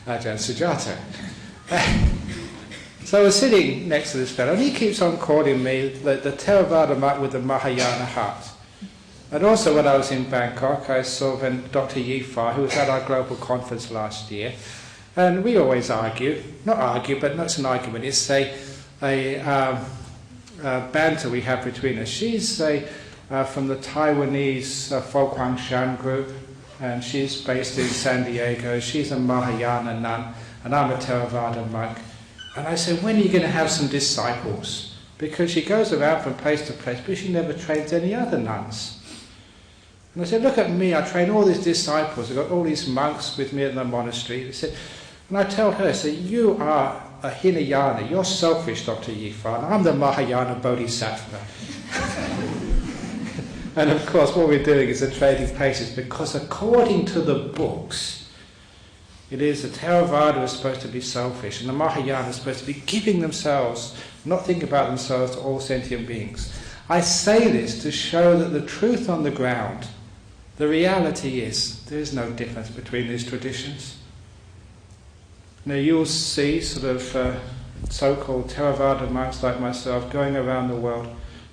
Ajahn Sujata. So I was sitting next to this fellow, and he keeps on calling me the Theravada monk with the Mahayana heart. And also when I was in Bangkok, I saw Dr. Yifa, who was at our global conference last year, and we always argue, not argue, but not an argument, it's a banter we have between us. She's from the Taiwanese Fo Guang Shan group, and she's based in San Diego. She's a Mahayana nun, and I'm a Theravada monk. And I said, when are you going to have some disciples? Because she goes around from place to place, but she never trains any other nuns. And I said, look at me, I train all these disciples, I've got all these monks with me in the monastery. And I tell her, I said, you are a Hinayana, you're selfish, Dr. Yifa, and I'm the Mahayana Bodhisattva. And of course what we're doing is a trading places, because according to the books, it is the Theravada is supposed to be selfish, and the Mahayana is supposed to be giving themselves, not thinking about themselves, to all sentient beings. I say this to show that the truth on the ground, the reality is, there is no difference between these traditions. Now you'll see sort of so-called Theravada monks like myself going around the world,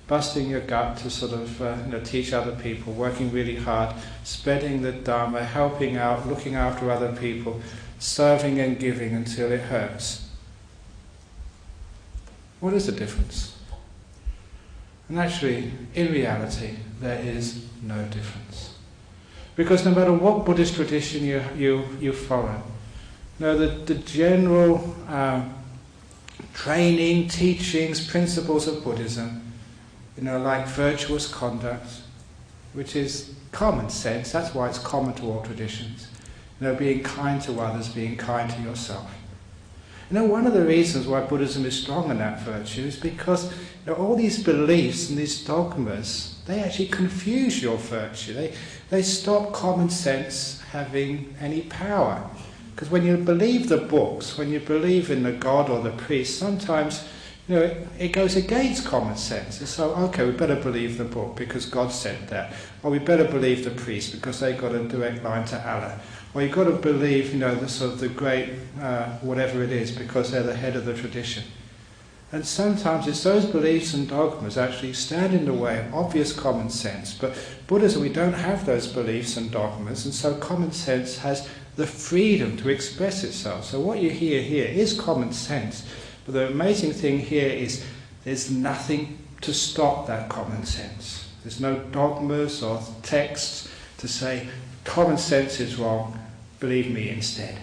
busting your gut to sort of teach other people, working really hard, spreading the Dhamma, helping out, looking after other people, serving and giving until it hurts. What is the difference? And actually, in reality, there is no difference. Because no matter what Buddhist tradition you follow, the general training, teachings, principles of Buddhism, like virtuous conduct, which is common sense, that's why it's common to all traditions. Being kind to others, being kind to yourself. One of the reasons why Buddhism is strong in that virtue is because all these beliefs and these dogmas, they actually confuse your virtue. They stop common sense having any power. Because when you believe the books, when you believe in the God or the priest, sometimes it goes against common sense. And so, okay, we better believe the book because God said that. Or we better believe the priest because they got a direct line to Allah. Or you've got to believe, the sort of the great whatever it is because they're the head of the tradition. And sometimes it's those beliefs and dogmas actually stand in the way of obvious common sense. But Buddhism, we don't have those beliefs and dogmas, and so common sense has the freedom to express itself. So what you hear here is common sense. But the amazing thing here is there's nothing to stop that common sense. There's no dogmas or texts to say, common sense is wrong, believe me instead.